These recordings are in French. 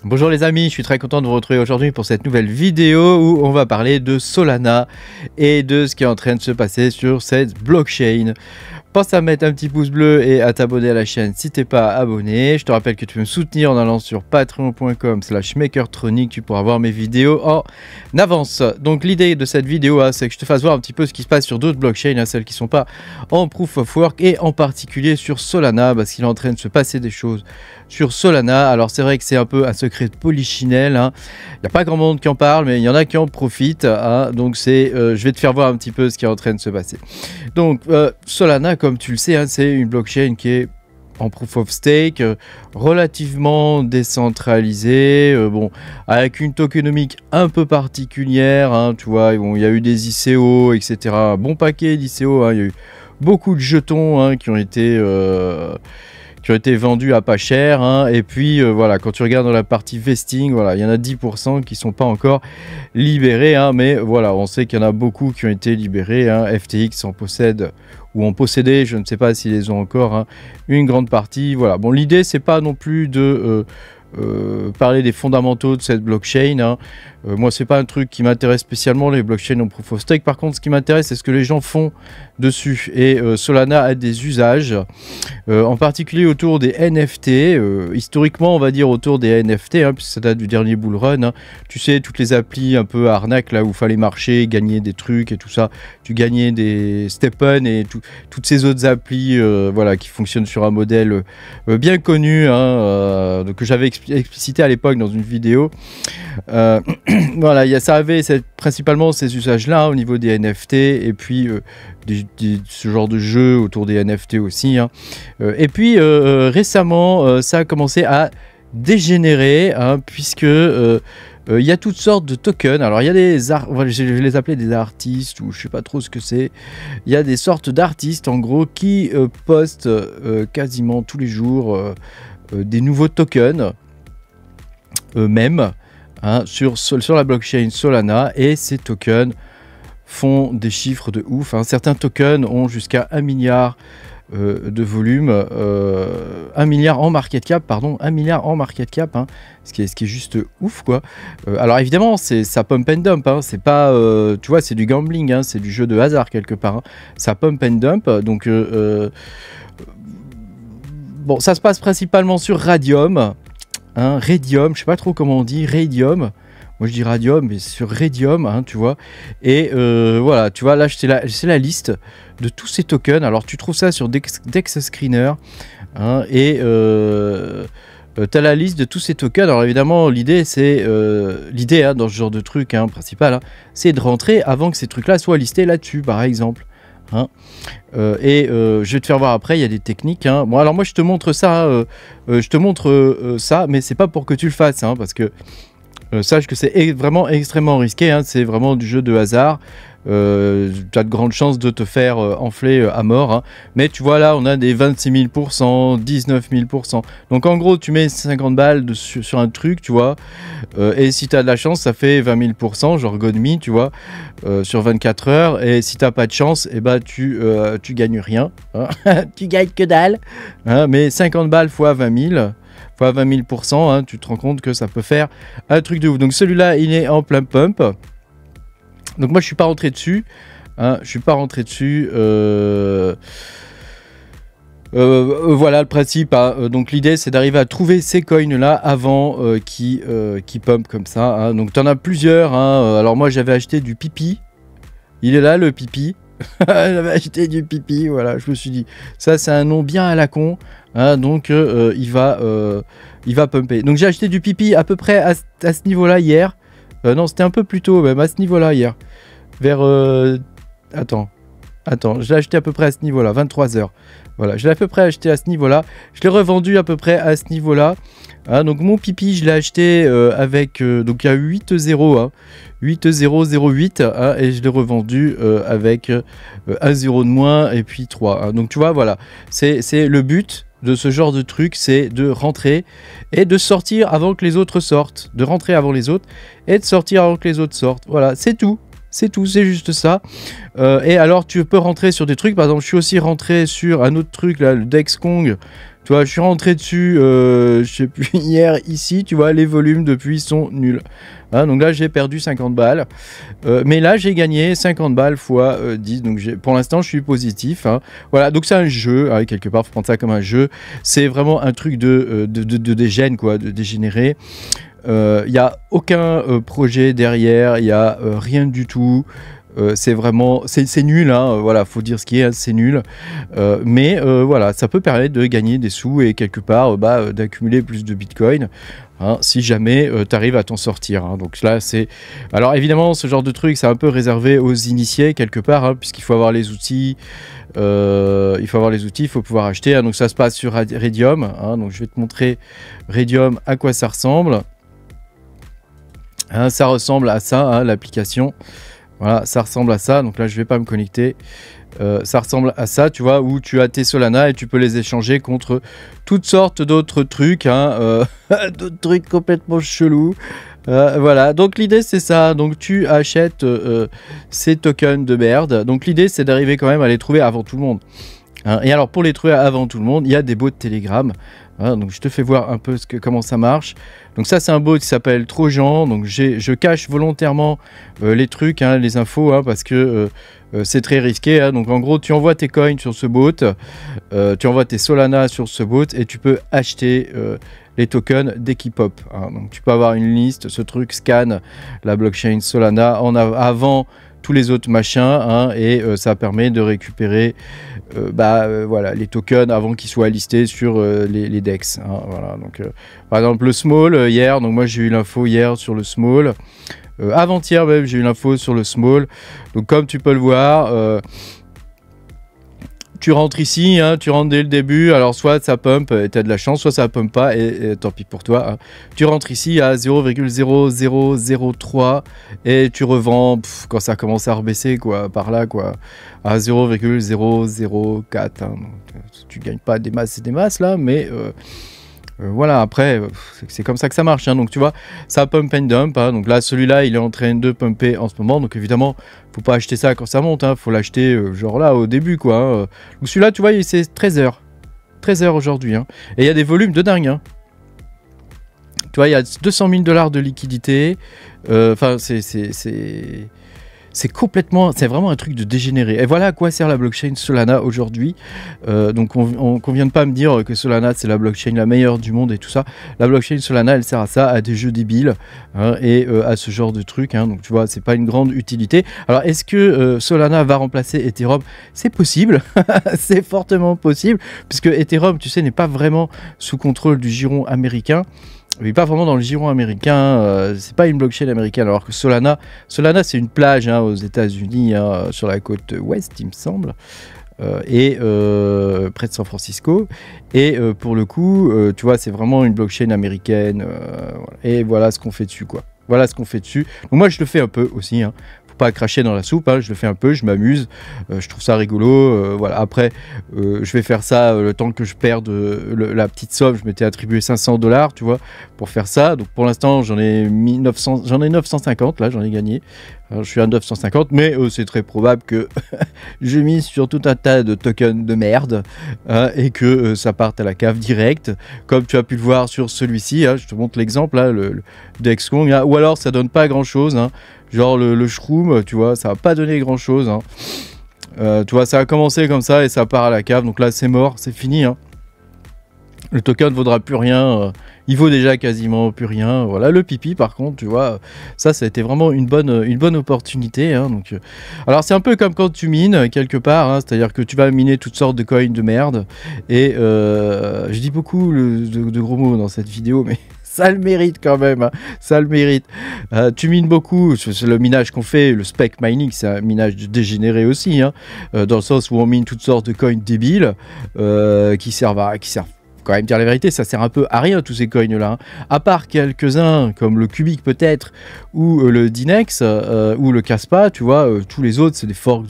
Bonjour les amis, je suis très content de vous retrouver aujourd'hui pour cette nouvelle vidéo où on va parler de Solana et de ce qui est en train de se passer sur cette blockchain. Pense à mettre un petit pouce bleu et à t'abonner à la chaîne si t'es pas abonné. Je te rappelle que tu peux me soutenir en allant sur patreon.com/makertronic. Tu pourras voir mes vidéos en avance. Donc l'idée de cette vidéo, c'est que je te fasse voir un petit peu ce qui se passe sur d'autres blockchains, celles qui ne sont pas en proof of work et en particulier sur Solana parce qu'il est en train de se passer des choses sur Solana. Alors c'est vrai que c'est un peu un secret de polichinelle. Il n'y a pas grand monde qui en parle, mais il y en a qui en profitent. Donc je vais te faire voir un petit peu ce qui est en train de se passer. Donc Solana, comme tu le sais, c'est une blockchain qui est en proof of stake, relativement décentralisée, avec une tokenomique un peu particulière, tu vois, il y a eu des ICO, etc. Un bon paquet d'ICO, il y a eu beaucoup de jetons qui ont été vendus à pas cher, et puis voilà, quand tu regardes dans la partie vesting, voilà, il y en a 10% qui sont pas encore libérés, mais voilà, on sait qu'il y en a beaucoup qui ont été libérés. FTX en possède ou en possédé, je ne sais pas s'ils les ont encore, une grande partie. Voilà, bon, l'idée c'est pas non plus de parler des fondamentaux de cette blockchain. Moi, c'est pas un truc qui m'intéresse spécialement, les blockchains en proof of stake. Par contre, ce qui m'intéresse, c'est ce que les gens font dessus. Et Solana a des usages, en particulier autour des NFT. Historiquement, on va dire autour des NFT, puisque ça date du dernier bull run. Tu sais, toutes les applis un peu arnaques, là où il fallait marcher, gagner des trucs et tout ça. Tu gagnais des Stepn et toutes ces autres applis voilà, qui fonctionnent sur un modèle bien connu, que j'avais explicité à l'époque dans une vidéo. Voilà, ça avait principalement ces usages-là au niveau des NFT et puis ce genre de jeu autour des NFT aussi. Et puis récemment, ça a commencé à dégénérer, puisque il y a toutes sortes de tokens. Alors il y a je vais les appeler des artistes ou je sais pas trop ce que c'est. Il y a des sortes d'artistes en gros qui postent quasiment tous les jours des nouveaux tokens eux-mêmes. Sur la blockchain Solana, et ces tokens font des chiffres de ouf. Certains tokens ont jusqu'à 1 milliard de volume, 1 milliard en market cap, ce qui est juste ouf, quoi. Alors évidemment, ça pump and dump, c'est pas, tu vois, c'est du gambling, c'est du jeu de hasard quelque part, ça pump and dump, donc bon, ça se passe principalement sur Radium. Radium, je sais pas trop comment on dit, Radium. Moi je dis Radium, mais sur Radium, tu vois. Et voilà, tu vois, là c'est la liste de tous ces tokens. Alors tu trouves ça sur Dex Screener, et tu as la liste de tous ces tokens. Alors évidemment, l'idée dans ce genre de truc principal, c'est de rentrer avant que ces trucs-là soient listés là-dessus, par exemple. Je vais te faire voir après, il y a des techniques. Bon, alors moi je te montre ça, ça, mais c'est pas pour que tu le fasses, parce que sache que c'est vraiment extrêmement risqué, c'est vraiment du jeu de hasard. Tu as de grandes chances de te faire enfler à mort, mais tu vois là on a des 26 000%, 19 000%, donc en gros tu mets 50 balles sur un truc, tu vois, et si tu as de la chance ça fait 20 000%, genre Godme, tu vois, sur 24 heures, et si t'as pas de chance, tu gagnes rien, tu gagnes que dalle, mais 50 balles fois 20 000 fois 20 000%, tu te rends compte que ça peut faire un truc de ouf. Donc celui-là il est en plein pump. Donc moi je suis pas rentré dessus, voilà le principe. Donc l'idée c'est d'arriver à trouver ces coins là avant qui pump comme ça, donc tu en as plusieurs, alors moi j'avais acheté du pipi, il est là le pipi. J'avais acheté du pipi, voilà, je me suis dit ça c'est un nom bien à la con, donc il va pumper. Donc j'ai acheté du pipi à peu près à ce niveau là hier. Non, c'était un peu plus tôt, même à ce niveau-là, hier. Vers... Attends, je l'ai acheté à peu près à ce niveau-là, 23 h. Voilà, je l'ai à peu près acheté à ce niveau-là. Je l'ai revendu à peu près à ce niveau-là. Donc mon pipi, je l'ai acheté avec... donc il y a 8,0, 8,008, et je l'ai revendu avec 1 0 de moins, et puis 3. Donc tu vois, voilà, c'est le but de ce genre de truc, c'est de rentrer et de sortir avant que les autres sortent, de rentrer avant les autres et de sortir avant que les autres sortent. Voilà, c'est tout, c'est juste ça. Et alors tu peux rentrer sur des trucs, par exemple je suis aussi rentré sur un autre truc là, le Dexkong, Tu vois, je suis rentré dessus, je sais plus, hier, ici, tu vois, les volumes depuis sont nuls. Hein, donc là, j'ai perdu 50 balles. Mais là, j'ai gagné 50 balles fois 10. Donc pour l'instant, je suis positif. Hein. Voilà, donc c'est un jeu, hein, quelque part, il faut prendre ça comme un jeu. C'est vraiment un truc de dégène, quoi, de dégénérer. Il n'y a aucun projet derrière, il n'y a rien du tout. C'est vraiment, c'est nul, hein, voilà, faut dire ce qui est, hein, c'est nul. Mais voilà, ça peut permettre de gagner des sous et quelque part d'accumuler plus de bitcoin. Hein, si jamais tu arrives à t'en sortir. Hein. Donc là, c'est. Alors évidemment, ce genre de truc, c'est un peu réservé aux initiés quelque part, hein, puisqu'il faut avoir les outils. Il faut pouvoir acheter. Hein. Donc ça se passe sur Raydium. Hein. Donc je vais te montrer Raydium, à quoi ça ressemble. Hein, ça ressemble à ça, hein, l'application. Voilà, ça ressemble à ça. Donc là, je vais pas me connecter. Ça ressemble à ça, tu vois, où tu as tes Solana et tu peux les échanger contre toutes sortes d'autres trucs, hein, d'autres trucs complètement chelous. Voilà, donc l'idée c'est ça. Donc tu achètes ces tokens de merde. Donc l'idée c'est d'arriver quand même à les trouver avant tout le monde. Hein. Et alors pour les trouver avant tout le monde, il y a des bots de Telegram. Hein, donc je te fais voir un peu comment ça marche. Donc ça c'est un bot qui s'appelle Trojan. Donc je cache volontairement les trucs, hein, les infos, hein, parce que c'est très risqué. Hein. Donc en gros tu envoies tes coins sur ce bot, tu envoies tes Solana sur ce bot et tu peux acheter les tokens dès qu'ils pop. Hein. Donc tu peux avoir une liste, ce truc scanne la blockchain Solana avant tous les autres machins, hein, et ça permet de récupérer voilà, les tokens avant qu'ils soient listés sur les DEX. Hein, voilà. Donc, par exemple le small hier, donc moi j'ai eu l'info hier sur le small. Avant-hier même j'ai eu l'info sur le small. Donc comme tu peux le voir, tu rentres ici, hein, tu rentres dès le début, alors soit ça pump et tu as de la chance, soit ça pump pas et tant pis pour toi. Hein. Tu rentres ici à 0,0003 et tu revends quand ça commence à rebaisser, quoi, par là, quoi, à 0,004. Hein. Donc, tu gagnes pas des masses là, mais voilà, après, c'est comme ça que ça marche. Hein. Donc, tu vois, ça pump and dump. Hein. Donc là, celui-là, il est en train de pumper en ce moment. Donc, évidemment, faut pas acheter ça quand ça monte. Hein. Faut l'acheter, genre là, au début, quoi. Hein. Donc, celui-là, tu vois, c'est 13 heures. 13 heures aujourd'hui. Hein. Et il y a des volumes de dingue. Hein. Tu vois, il y a 200 000 $ de liquidité. Enfin, c'est complètement, c'est vraiment un truc de dégénéré. Et voilà à quoi sert la blockchain Solana aujourd'hui. Donc on vient de pas me dire que Solana c'est la blockchain la meilleure du monde et tout ça. La blockchain Solana elle sert à ça, à des jeux débiles, hein, et à ce genre de trucs. Hein. Donc tu vois, c'est pas une grande utilité. Alors est-ce que Solana va remplacer Ethereum? C'est possible, c'est fortement possible, puisque Ethereum, tu sais, n'est pas vraiment sous contrôle du giron américain. Mais pas vraiment dans le giron américain, c'est pas une blockchain américaine, alors que Solana c'est une plage, hein, aux États-Unis, hein, sur la côte ouest, il me semble, et près de San Francisco. Et pour le coup, tu vois, c'est vraiment une blockchain américaine, voilà. Et voilà ce qu'on fait dessus, quoi. Voilà ce qu'on fait dessus. Donc moi, je le fais un peu aussi, hein. Pas cracher dans la soupe, hein, je le fais un peu, je m'amuse, je trouve ça rigolo, voilà. Après je vais faire ça le temps que je perde la petite somme. Je m'étais attribué 500 $, tu vois, pour faire ça. Donc pour l'instant j'en ai 950, là j'en ai gagné. Alors, je suis à 950, mais c'est très probable que je mise sur tout un tas de tokens de merde, hein, et que ça parte à la cave direct, comme tu as pu le voir sur celui-ci. Hein, je te montre l'exemple, là, le Dexcong, hein, ou alors ça donne pas grand-chose. Hein, genre le shroom, tu vois, ça va pas donner grand-chose. Hein. Tu vois, ça a commencé comme ça et ça part à la cave. Donc là, c'est mort, c'est fini. Hein. Le token ne vaudra plus rien. Il vaut déjà quasiment plus rien. Voilà, le pipi, par contre, tu vois, ça a été vraiment une bonne opportunité. Hein, donc, alors, c'est un peu comme quand tu mines quelque part. Hein, c'est-à-dire que tu vas miner toutes sortes de coins de merde. Et je dis beaucoup de gros mots dans cette vidéo, mais ça le mérite quand même, hein, ça le mérite. Tu mines beaucoup, c'est le minage qu'on fait, le spec mining, c'est un minage dégénéré aussi, hein, dans le sens où on mine toutes sortes de coins débiles qui servent quand même, dire la vérité, ça sert un peu à rien tous ces coins là, hein. À part quelques-uns comme le Cubic peut-être, ou le Dinex, ou le Caspa, tu vois, tous les autres c'est des forks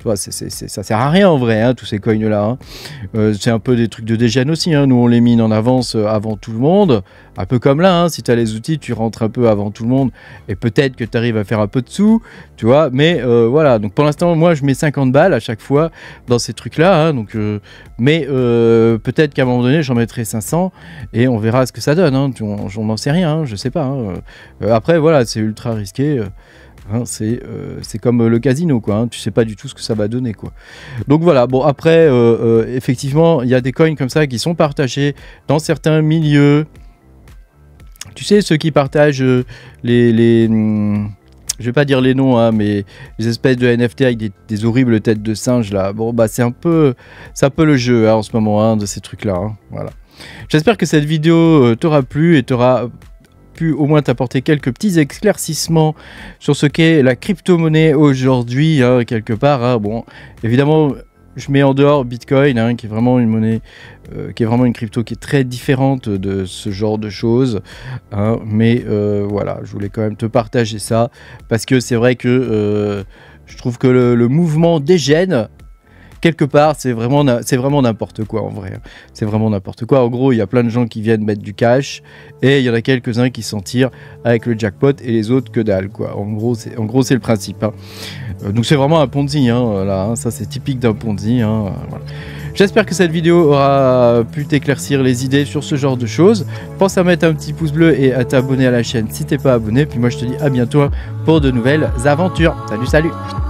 Tu vois, ça sert à rien en vrai, hein, tous ces coins là. Hein. C'est un peu des trucs de dégène aussi. Hein. Nous, on les mine en avance avant tout le monde. Un peu comme là, hein, si tu as les outils, tu rentres un peu avant tout le monde. Et peut-être que tu arrives à faire un peu de sous, tu vois. Mais voilà, donc pour l'instant, moi, je mets 50 balles à chaque fois dans ces trucs-là. Hein, mais peut-être qu'à un moment donné, j'en mettrai 500 et on verra ce que ça donne. Hein. On n'en sait rien, hein, je sais pas. Hein. Après, voilà, c'est ultra risqué. Hein, c'est comme le casino, quoi. Hein, tu sais pas du tout ce que ça va donner, quoi. Donc voilà. Bon, après, effectivement, il y a des coins comme ça qui sont partagés dans certains milieux. Tu sais, ceux qui partagent je vais pas dire les noms, hein, mais les espèces de NFT avec des horribles têtes de singe là. Bon, bah c'est un peu le jeu hein, en ce moment hein, de ces trucs-là. Hein, voilà. J'espère que cette vidéo t'aura plu et t'aura pu au moins t'apporter quelques petits éclaircissements sur ce qu'est la crypto-monnaie aujourd'hui, hein, quelque part. Hein. Bon, évidemment, je mets en dehors Bitcoin, hein, qui est vraiment une monnaie, qui est vraiment une crypto qui est très différente de ce genre de choses. Hein, mais voilà, je voulais quand même te partager ça, parce que c'est vrai que je trouve que le mouvement dégène. Quelque part, c'est vraiment n'importe quoi en vrai. C'est vraiment n'importe quoi. En gros, il y a plein de gens qui viennent mettre du cash et il y en a quelques-uns qui s'en tirent avec le jackpot et les autres que dalle, quoi. En gros, c'est le principe. Hein. Donc c'est vraiment un Ponzi, hein, là. Hein. Ça, c'est typique d'un Ponzi. Hein, voilà. J'espère que cette vidéo aura pu t'éclaircir les idées sur ce genre de choses. Pense à mettre un petit pouce bleu et à t'abonner à la chaîne si t'es pas abonné. Puis moi, je te dis à bientôt pour de nouvelles aventures. Salut, salut!